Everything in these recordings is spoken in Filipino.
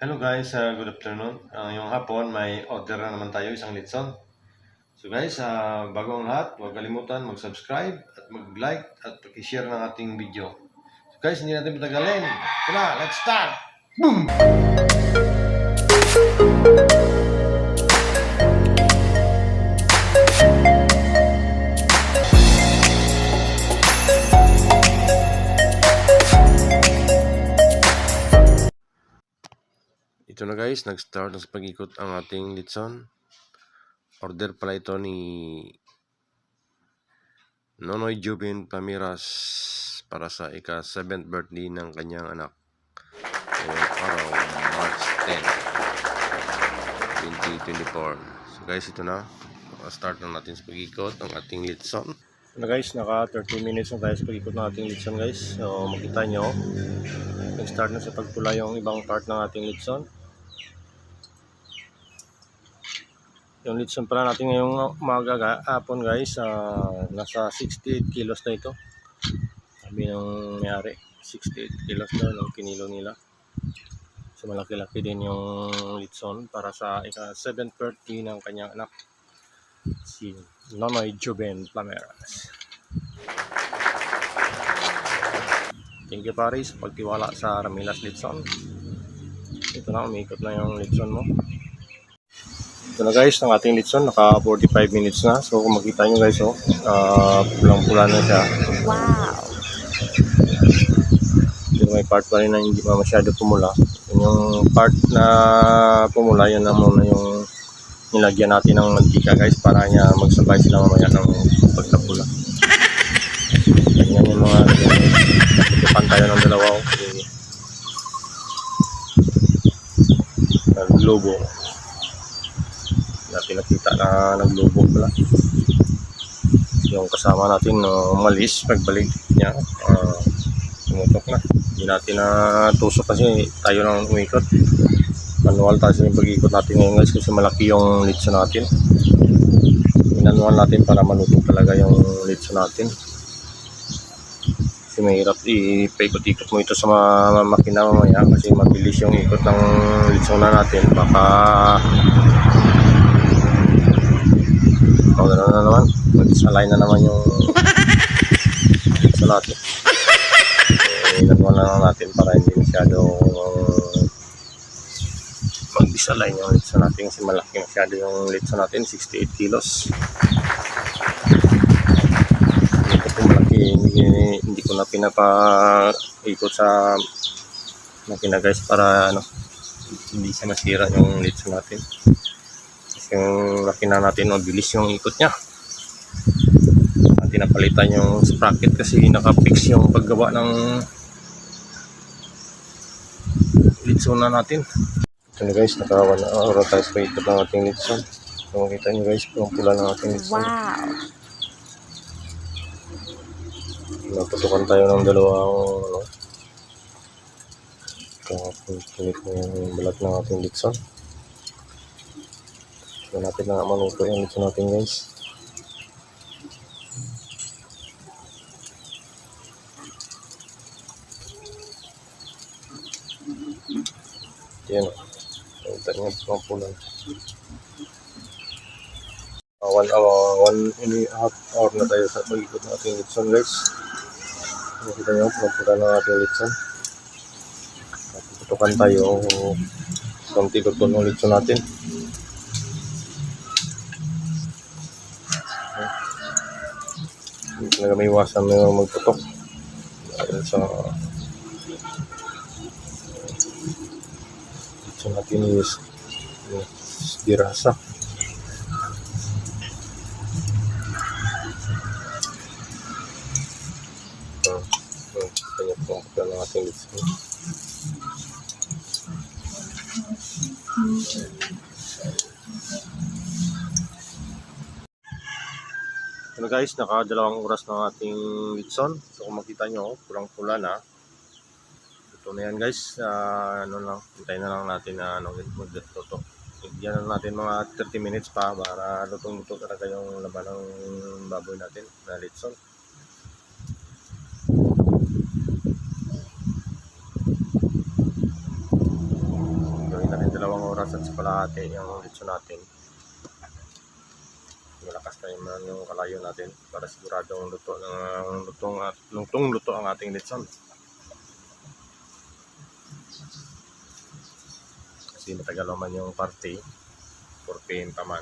Hello guys, good afternoon. Yung hapon may order na naman tayo, isang litson. So guys, bago ang lahat, huwag kalimutan mag-subscribe at mag-like at pag-share ng ating video. So guys, hindi natin patagalin. Ito na, let's start! Ito na guys, nag-start na sa pag-ikot ang ating litson. Order pala ito ni Nonoy Jubin Pamiras para sa ika-7th birthday ng kanyang anak. Ngayong araw, March 10, 2024. So guys, ito na. Start na natin sa pag-ikot ng ating litson. Na guys, naka 30 minutes na tayo sa pag-ikot ng ating litson guys. So makita nyo, nag-start na sa pagpula yung ibang part ng ating litson. Yung litson pala natin ngayong umaga hapon guys, nasa 68 kilos na ito. Sabi ng mayari, 68 kilos na ng kinilo nila. So malaki-laki din yung litson para sa ika-7th birthday ng kanyang anak, si Nonoy Jubin Plameras. Thank you pare sa pagtiwala sa Ramilas Litson. Ito na, umikot na yung litson mo. Ito na guys, ang ating litson, naka 45 minutes na. So kung makita nyo guys, pulang-pula na siya. Wow! Pero may part pa rin na hindi masyado pumula. Yung part na pumula, yun na muna yung nilagyan natin ng mantika guys, para niya magsabay sila mamaya ng pagkapula. Ganyan yung mga tutupan tayo ng dalawa. Naglobo. Natin nakita na naglobo pala. Yung kasama natin umalis, pagbalik niya tumutok na. Hindi natin tusok kasi tayo lang umikot. Manual tayo yung pag-ikot natin ngayon guys, kasi malaki yung litson natin. Manual natin para maluto talaga yung litson natin. Kasi mahirap ipaikot-ikot mo ito sa makina mamaya kasi mabilis yung ikot ng litson na natin. Baka gano'n na naman, mag-salay na naman yung litson natin. Manual na lang natin para hindi masyado mag-disalay yung litson natin kasi malaki masyado yung litson natin, 68 kilos. Ito po malaki, hindi ko na pinapa-ikot sa makina guys para hindi siya masira yung litson natin. Kasi yung laki na natin, mabilis yung ikot niya. Natin napalitan yung sprocket kasi naka-fix yung paggawa ng litson na natin. Ito na guys, naka 1 hour tayo sa ikot ng ating litson. So makita nyo guys, pulang-pula ng ating litson. Wow! Natutukan tayo ng dalawang kapunit na yung balat ng ating litson. So natin na maluto yung litson natin guys. Yan, nakita nyo pula. 1.5 hour na tayo sa pag-ikot ng ating litson guys. Nakita nyo, pula ng ating litson. Tutukan tayo konti-konti ng litson natin. Hindi talaga may iwasan na magputok dahil sa litson natin is dirasa. Kanya po ang ng ating litson. Ano guys, naka 2 oras ng ating litson. So kung makita nyo, pulang-pula na. Ito na yan guys. Hintayin na lang natin na mag-luto. Bigyan na natin mga 30 minutes pa para lutong-luto talaga yung laban ng baboy natin na litson. 2 oras at sa kalahati yung litson natin. Malakas na yung kalayo natin para siguradong lutong-luto ang ating litson. Kasi matagal naman yung party, 4 PM pa man,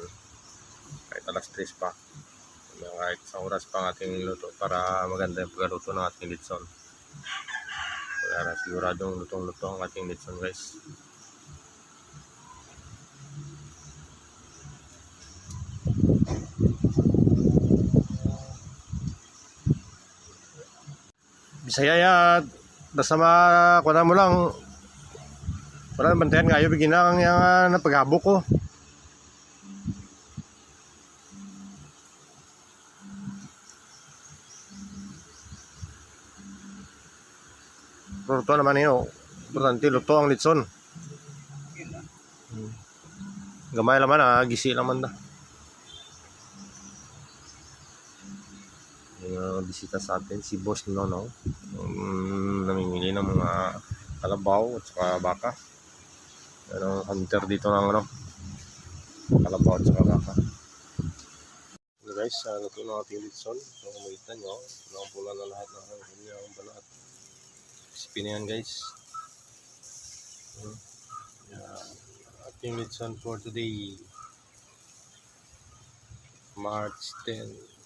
kahit alas 3 pa, kahit 1 oras pa ang ating luto para maganda yung pagluto ng ating litson. Kaya siguradong lutong-luto ang ating litson, guys. Bisaya ya, basta makuha mo lang. Wala bantayan nga, bigyan na ang napaghabok ko. Luto naman yun. Importante, luto ang litson. Gamay naman, gisi naman na. Yung bisita sa atin, si Boss Nono. Namimili ng mga kalabaw at saka baka. Ano, hunter dito ng kalabaw at saka baka. So guys, luto ng ating litson. So makita nyo, nakapula na lahat ng kanyang balat. Crispy na yan, guys. Ating litson for today, March 10.